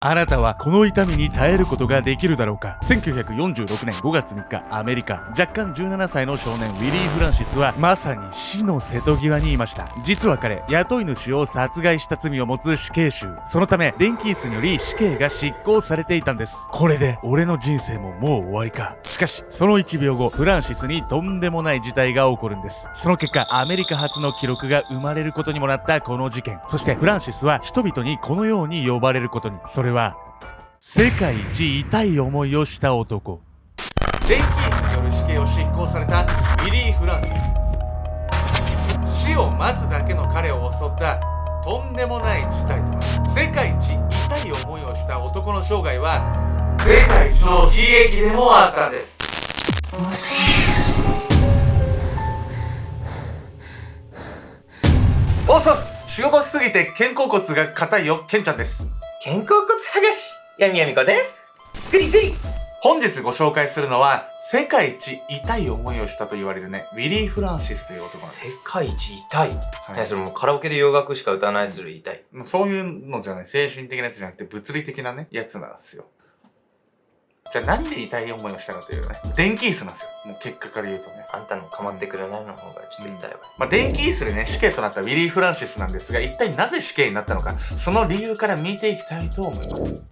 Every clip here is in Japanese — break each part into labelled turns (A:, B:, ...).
A: あなたはこの痛みに耐えることができるだろうか。1946年5月3日、アメリカ。若干17歳の少年ウィリー・フランシスはまさに死の瀬戸際にいました。実は彼、雇い主を殺害した罪を持つ死刑囚。そのため電気椅子により死刑が執行されていたんです。これで俺の人生ももう終わりか。しかしその1秒後、フランシスにとんでもない事態が起こるんです。その結果、アメリカ初の記録が生まれることにもなったこの事件。そしてフランシスは人々にこのように呼ばれることに。それは世界一痛い思いをした男。
B: 電気椅子による死刑を執行されたウィリー・フランシス。死を待つだけの彼を襲ったとんでもない事態とは。世界一痛い思いをした男の生涯は世界一の悲劇でもあったんです。おっそす、仕事しすぎて肩甲骨が硬いよ、ケンちゃんです。
C: 肩甲骨剥がし、やみやみこです。グリグリ。
B: 本日ご紹介するのは世界一痛い思いをしたと言われるね、ウィリー・フランシスという男なんです。
C: 世界一痛い、それもうカラオケで洋楽しか歌わないやつより痛い。
B: そういうのじゃない、精神的なやつじゃなくて物理的なね、やつなんですよ。じゃあ何で痛い思いをしたかというとね、電気椅子なんですよ。もう結果から言うとね。
C: あんたの構ってくれないの方がちょっと痛いわ。
B: 電気椅子でね、死刑となったウィリー・フランシスなんですが、一体なぜ死刑になったのか、その理由から見ていきたいと思います。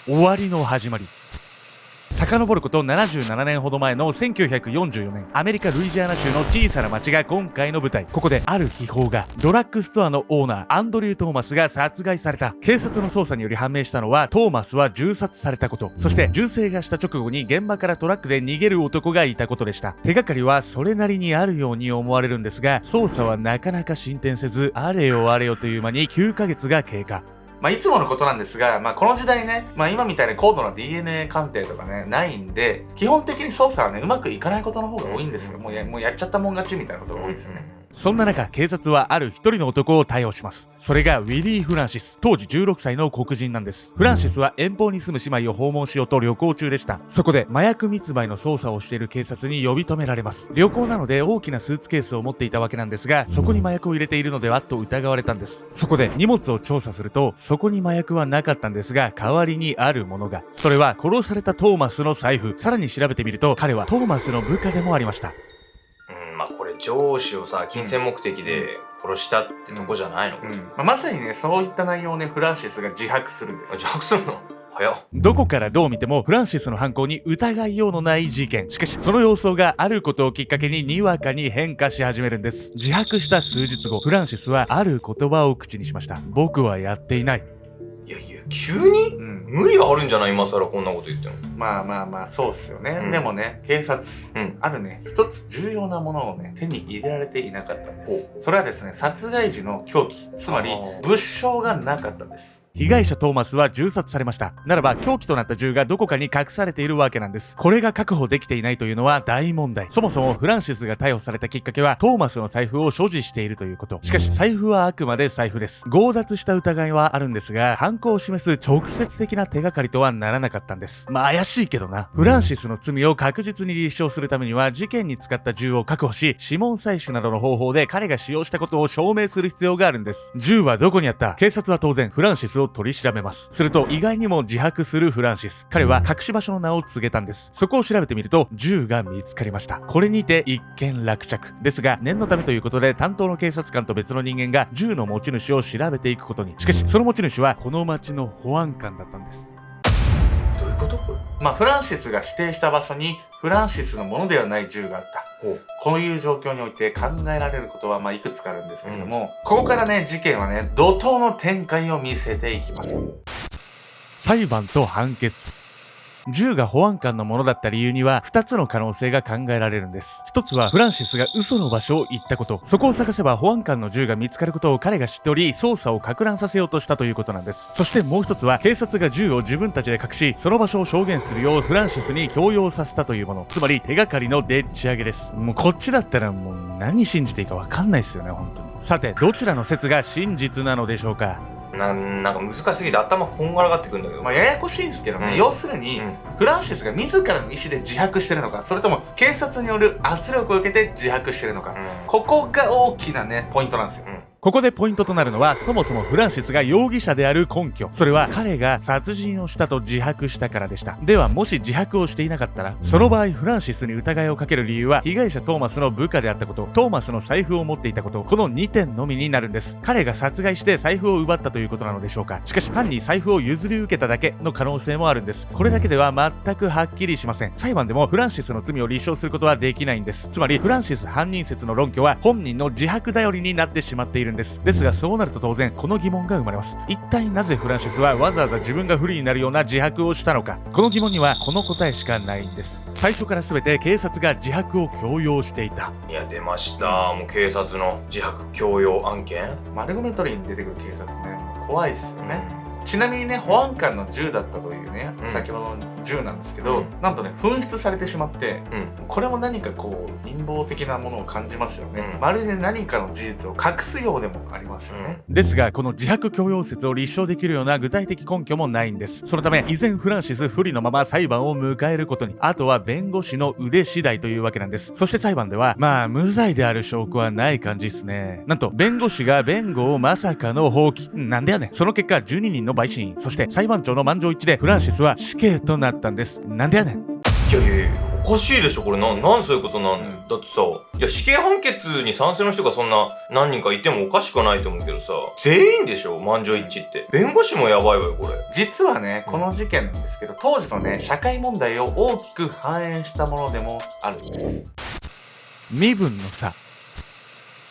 A: 終わりの始まり。遡ること77年ほど前の1944年、アメリカ・ルイジアナ州の小さな町が今回の舞台。ここである秘宝が、ドラッグストアのオーナーアンドリュー・トーマスが殺害された。警察の捜査により判明したのは、トーマスは銃殺されたこと、そして銃声がした直後に現場からトラックで逃げる男がいたことでした。手がかりはそれなりにあるように思われるんですが、捜査はなかなか進展せず、あれよあれよという間に9ヶ月が経過。
B: いつものことなんですが、この時代ね、今みたいに高度な DNA 鑑定とかね、ないんで、基本的に捜査はね、うまくいかないことの方が多いんですよ。もうやっちゃったもん勝ちみたいなことが多いですよね。
A: そんな中、警察はある一人の男を逮捕します。それがウィリー・フランシス。当時16歳の黒人なんです。フランシスは遠方に住む姉妹を訪問しようと旅行中でした。そこで麻薬密売の捜査をしている警察に呼び止められます。旅行なので大きなスーツケースを持っていたわけなんですが、そこに麻薬を入れているのではと疑われたんです。そこで荷物を調査すると、そこに麻薬はなかったんですが、代わりにあるものが。それは殺されたトーマスの財布。さらに調べてみると、彼はトーマスの部下でもありました。
C: これ上司をさ、金銭目的で殺したってとこじゃないの？
B: まさにね、そういった内容をね、フランシスが自白するんです。
C: 自白するの？早っ。
A: どこからどう見てもフランシスの犯行に疑いようのない事件。しかしその様相があることをきっかけににわかに変化し始めるんです。自白した数日後、フランシスはある言葉を口にしました。僕はやっていない。
C: いやいや、急に？無理があるんじゃない？今更こんなこと言っても。
B: そうっすよね。でもね、警察、あるね、一つ重要なものをね、手に入れられていなかったんです。それはですね、殺害時の凶器、つまり物証がなかったんです。
A: 被害者トーマスは銃殺されました。ならば凶器となった銃がどこかに隠されているわけなんです。これが確保できていないというのは大問題。そもそもフランシスが逮捕されたきっかけはトーマスの財布を所持しているということ。しかし財布はあくまで財布です。強奪した疑いはあるんですが、犯行を示す直接的な手がかりとはならなかったんです。怪しいけどな。フランシスの罪を確実に立証するためには、事件に使った銃を確保し、指紋採取などの方法で彼が使用したことを証明する必要があるんです。銃はどこにあった？警察は当然フランシスを取り調べます。すると意外にも自白するフランシス。彼は隠し場所の名を告げたんです。そこを調べてみると銃が見つかりました。これにて一件落着ですが、念のためということで担当の警察官と別の人間が銃の持ち主を調べていくことに。しかしその持ち主はこの町の保安官だったんです。
C: どういうこと？
B: フランシスが指定した場所にフランシスのものではない銃があった。こういう状況において考えられることはいくつかあるんですけれども、ここからね、事件はね、怒涛の展開を見せていきます。
A: 裁判と判決。銃が保安官のものだった理由には2つの可能性が考えられるんです。1つはフランシスが嘘の場所を言ったこと。そこを探せば保安官の銃が見つかることを彼が知っており、捜査を攪乱させようとしたということなんです。そしてもう1つは警察が銃を自分たちで隠し、その場所を証言するようフランシスに強要させたというもの。つまり手がかりのでっち上げです。もうこっちだったらもう何信じていいか分かんないですよね、本当に。さて、どちらの説が真実なのでしょうか。
C: なんか難しすぎて頭こんがらがってくるんだけど。
B: ややこしいんですけどね、要するに、フランシスが自らの意思で自白してるのか、それとも警察による圧力を受けて自白してるのか、ここが大きなね、ポイントなんですよ。
A: ここでポイントとなるのは、そもそもフランシスが容疑者である根拠。それは彼が殺人をしたと自白したからでした。ではもし自白をしていなかったら、その場合フランシスに疑いをかける理由は、被害者トーマスの部下であったこと、トーマスの財布を持っていたこと、この2点のみになるんです。彼が殺害して財布を奪ったということなのでしょうか。しかし犯に財布を譲り受けただけの可能性もあるんです。これだけでは全くはっきりしません。裁判でもフランシスの罪を立証することはできないんです。つまりフランシス犯人説の論拠は本人の自白頼りになってしまっているんです。ですがそうなると当然この疑問が生まれます。一体なぜフランシスはわざわざ自分が不利になるような自白をしたのか。この疑問にはこの答えしかないんです。最初から全て警察が自白を強要していた。
C: いや出ました。もう警察の自白強要案件。
B: マルゴメトリーに出てくる警察ね、怖いですよね。ちなみにね、保安官の銃だったというね、先ほどの銃なんですけど、なんとね、紛失されてしまって、これも何かこう、陰謀的なものを感じますよね。まるで何かの事実を隠すようでもありますよね。
A: ですが、この自白強要説を立証できるような具体的根拠もないんです。そのため、依然フランシス不利のまま裁判を迎えることに、あとは弁護士の腕次第というわけなんです。そして裁判では、無罪である証拠はない感じっすね。なんと、弁護士が弁護をまさかの放棄。なんでやねん。その結果、12人の陪審員、そして裁判長の満場一致でフランシスは死刑となったんです。なんでやねん。
C: いやいやおかしいでしょこれ。なんそういうことなんだってさ、いや死刑判決に賛成の人がそんな何人かいてもおかしくはないと思うけどさ、全員でしょ満場一致って。弁護士もやばいわよこれ。
B: 実はね、この事件なんですけど、当時のね、社会問題を大きく反映したものでもあるんです。
A: 身分の差。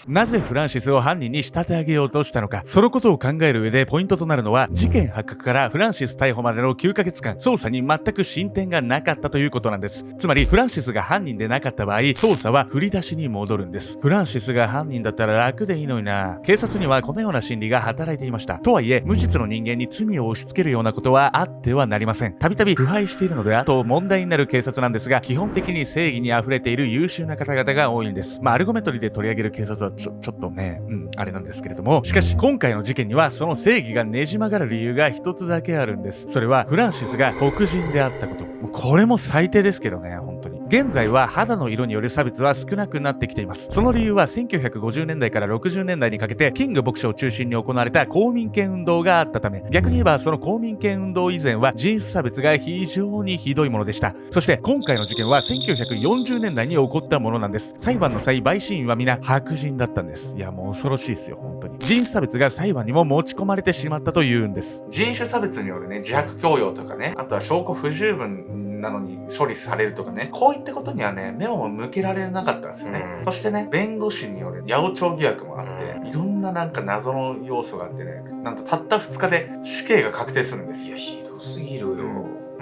A: なぜフランシスを犯人に仕立て上げようとしたのか。そのことを考える上でポイントとなるのは、事件発覚からフランシス逮捕までの9ヶ月間、捜査に全く進展がなかったということなんです。つまり、フランシスが犯人でなかった場合、捜査は振り出しに戻るんです。フランシスが犯人だったら楽でいいのにな。警察にはこのような心理が働いていました。とはいえ、無実の人間に罪を押し付けるようなことはあってはなりません。たびたび腐敗しているのでと問題になる警察なんですが、基本的に正義に溢れている優秀な方々が多いんです。アルゴメトリで取り上げる警察はちょっとね、あれなんですけれども、しかし今回の事件にはその正義がねじ曲がる理由が一つだけあるんです。それはフランシスが黒人であったこと。これも最低ですけどね、本当に。現在は肌の色による差別は少なくなってきています。その理由は1950年代から60年代にかけてキング牧師を中心に行われた公民権運動があったため、逆に言えばその公民権運動以前は人種差別が非常にひどいものでした。そして今回の事件は1940年代に起こったものなんです。裁判の際、陪審員は皆白人だったんです。いやもう恐ろしいですよ、本当に。人種差別が裁判にも持ち込まれてしまったというんです。
B: 人種差別によるね、自白強要とかね、あとは証拠不十分なのに処理されるとかね、こういったことにはね、目を向けられなかったんですよね。そしてね、弁護士による八百長疑惑もあって、いろんななんか謎の要素があってね、なんとたった2日で死刑が確定するんです。
C: いやひどすぎるよ。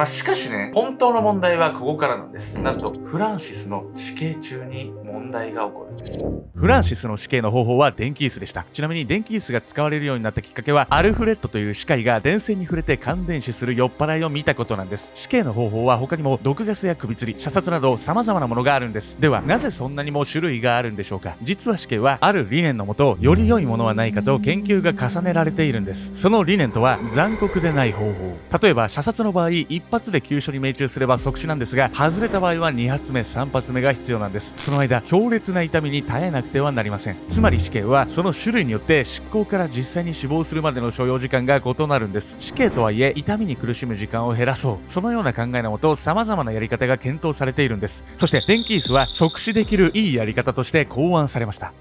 B: しかしね、本当の問題はここからなんです。なんと、フランシスの死刑中に問題が起こるんです。
A: フランシスの死刑の方法は電気椅子でした。ちなみに電気椅子が使われるようになったきっかけは、アルフレッドという歯科医が電線に触れて感電死する酔っ払いを見たことなんです。死刑の方法は他にも毒ガスや首吊り、射殺など様々なものがあるんです。では、なぜそんなにも種類があるんでしょうか。実は死刑はある理念のもと、より良いものはないかと研究が重ねられているんです。その理念とは、残酷でない方法。例えば、射殺の場合、一発で急所に命中すれば即死なんですが、外れた場合は2発目、3発目が必要なんです。その間、強烈な痛みに耐えなくてはなりません。つまり死刑は、その種類によって執行から実際に死亡するまでの所要時間が異なるんです。死刑とはいえ、痛みに苦しむ時間を減らそう。そのような考えのもと、様々なやり方が検討されているんです。そして、電気椅子は即死できるいいやり方として考案されました。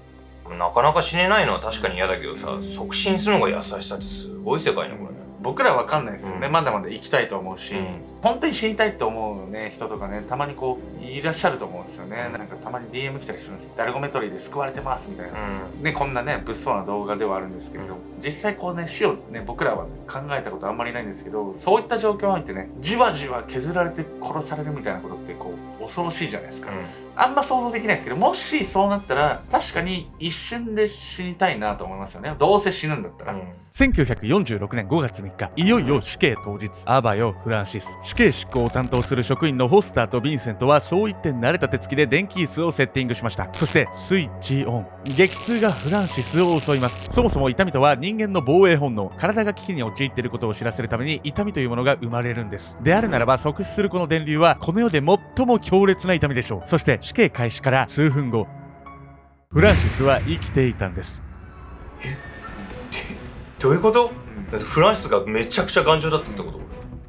C: なかなか死ねないのは確かに嫌だけどさ、促進するのが優しさってすごい世界ねこれ。
B: 僕らは分かんないですよね、まだまだ生きたいと思うし、本当に死にたいって思うね人とかね、たまにこういらっしゃると思うんですよね。なんかたまに DM 来たりするんですよ。アルゴメトリーで救われてますみたいな、ね、こんなね物騒な動画ではあるんですけれど、実際こうね死をね僕らは、ね、考えたことあんまりないんですけど、そういった状況においてね、じわじわ削られて殺されるみたいなことってこう恐ろしいじゃないですか。あんま想像できないですけど、もしそうなったら確かに一瞬で死にたいなと思いますよね。どうせ死ぬんだったら。
A: 1946年5月3日、いよいよ死刑当日。あばよフランシス。死刑執行を担当する職員のホスターとヴィンセントはそう言って慣れた手つきで電気椅子をセッティングしました。そしてスイッチオン。激痛がフランシスを襲います。そもそも痛みとは人間の防衛本能、体が危機に陥っていることを知らせるために痛みというものが生まれるんです。であるならば即死するこの電流はこの世で最も強烈な痛みでしょう。そして死刑開始から数分後、フランシスは生きていたんです。
C: えどういうこと？
B: うん
C: フランシスがめちゃくちゃ頑丈だったってこと？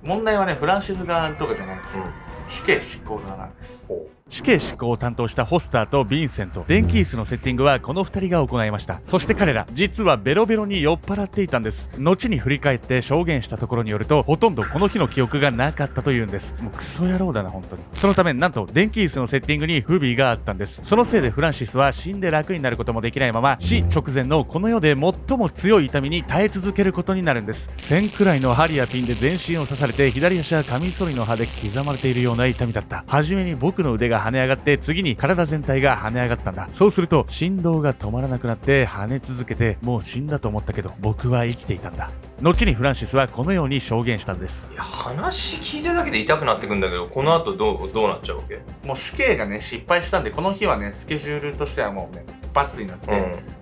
B: 問題はねフランシス側とかじゃないんですよ、
C: うん
B: 死刑執行側なんです。
A: 死刑執行を担当したホスターとヴィンセント、電気椅子のセッティングはこの2人が行いました。そして彼ら実はベロベロに酔っ払っていたんです。後に振り返って証言したところによると、ほとんどこの日の記憶がなかったというんです。もうクソ野郎だな本当に。そのためなんと電気椅子のセッティングに不備があったんです。そのせいでフランシスは死んで楽になることもできないまま、死直前のこの世で最も強い痛みに耐え続けることになるんです。1000くらいの針やピンで全身を刺されて、左足はカミソリの刃で刻まれているような痛みだった。初めに僕の腕が跳ね上がって、次に体全体が跳ね上がったんだ。そうすると振動が止まらなくなって跳ね続けて、もう死んだと思ったけど僕は生きていたんだ。後にフランシスはこのように証言したんです。
C: いや話聞いてるだけで痛くなってくんだけど、この後どうなっちゃうわけ？
B: もう死刑がね失敗したんで、この日はねスケジュールとしてはもうね罰になって、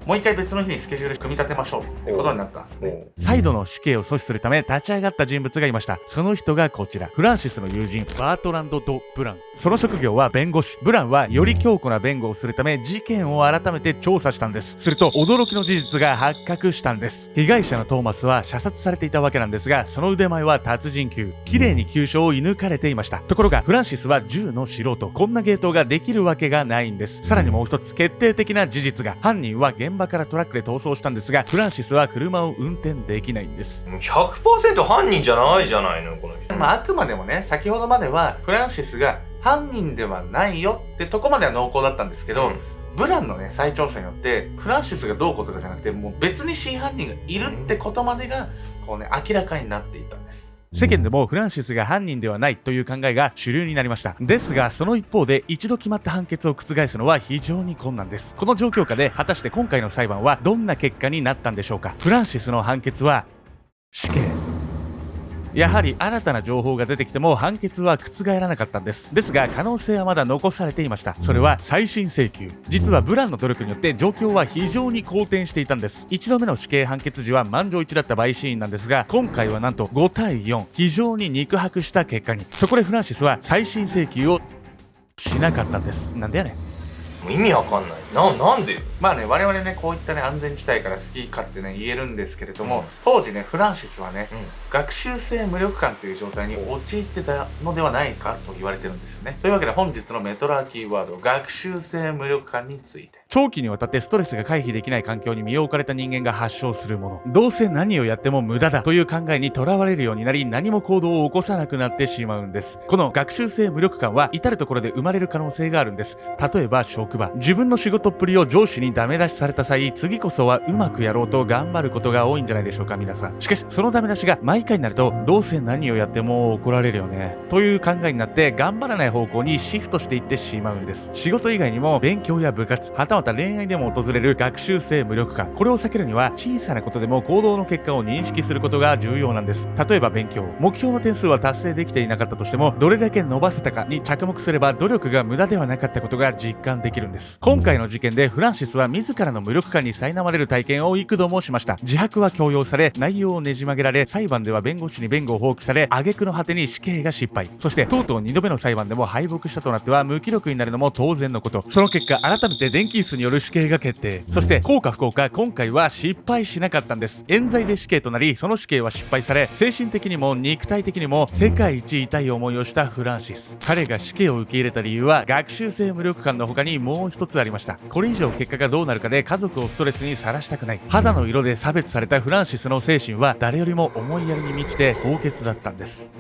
B: もう一回別の日にスケジュール組み立てましょうってことになったんですよね。
A: 再度の死刑を阻止するため立ち上がった人物がいました。その人がこちら、フランシスの友人バートランド・ド・ブラン。その職業は弁護士。ブランはより強固な弁護をするため事件を改めて調査したんです。すると驚きの事実が発覚したんです。被害者のトーマスは射殺されていたわけなんですが、その腕前は達人級。綺麗に急所を射抜かれていました。ところがフランシスは銃の素人。こんなゲートができるわけがないんです。さらにもう一つ決定的な事実が、犯人は現場からトラックで逃走したんですが、フランシスは車を運転できないんです。
C: 100% 犯人じゃないじゃないのこの人。
B: あくまでもね先ほどまではフランシスが犯人ではないよってとこまでは濃厚だったんですけど、ブランのね再調査によってフランシスがどうこうとかじゃなくて、もう別に真犯人がいるってことまでがこうね明らかになっていたんです。
A: 世間でもフランシスが犯人ではないという考えが主流になりました。ですがその一方で一度決まった判決を覆すのは非常に困難です。この状況下で果たして今回の裁判はどんな結果になったんでしょうか。フランシスの判決は死刑。やはり新たな情報が出てきても判決は覆らなかったんです。ですが可能性はまだ残されていました。それは再審請求。実はブランの努力によって状況は非常に好転していたんです。1度目の死刑判決時は満場一致だった陪審員なんですが、今回はなんと5対4、非常に肉薄した結果に。そこでフランシスは再審請求をしなかったんです。なんでやねん。
C: 意味わかんない。なんで？
B: まあね我々ねこういったね安全地帯から好き勝手ね言えるんですけれども、当時ねフランシスはね、学習性無力感という状態に陥ってたのではないかと言われてるんですよね。というわけで本日のメトラーキーワード、学習性無力感について。
A: 長期にわたってストレスが回避できない環境に身を置かれた人間が発症するもの。どうせ何をやっても無駄だという考えにとらわれるようになり、何も行動を起こさなくなってしまうんです。この学習性無力感は至るところで生まれる可能性があるんです。例えば職場、自分の仕事っぷりを上司にダメ出しされた際、次こそはうまくやろうと頑張ることが多いんじゃないでしょうか皆さん。しかしそのダメ出しが毎回になると、どうせ何をやっても怒られるよねという考えになって頑張らない方向にシフトしていってしまうんです。仕事以外にも勉強や部活、はたまた恋愛でも訪れる学習性無力感、これを避けるには小さなことでも行動の結果を認識することが重要なんです。例えば勉強、目標の点数は達成できていなかったとしても、どれだけ伸ばせたかに着目すれば努力が無駄ではなかったことが実感できるんです。今回の事件でフランシスは自らの無力感に苛まれる体験を幾度もしました。自白は強要され、内容をねじ曲げられ、裁判では弁護士に弁護を放棄され、挙句の果てに死刑が失敗。そしてとうとう2度目の裁判でも敗北したとなっては無気力になるのも当然のこと。その結果改めて電気椅子による死刑が決定。そして幸か不幸か今回は失敗しなかったんです。冤罪で死刑となり、その死刑は失敗され、精神的にも肉体的にも世界一痛い思いをしたフランシス。彼が死刑を受け入れた理由は学習性無力感の他にもう一つありました。これ以上結果がどうなるかで家族をストレスにさらしたくない。肌の色で差別されたフランシスの精神は誰よりも思いやりに満ちて高潔だったんです。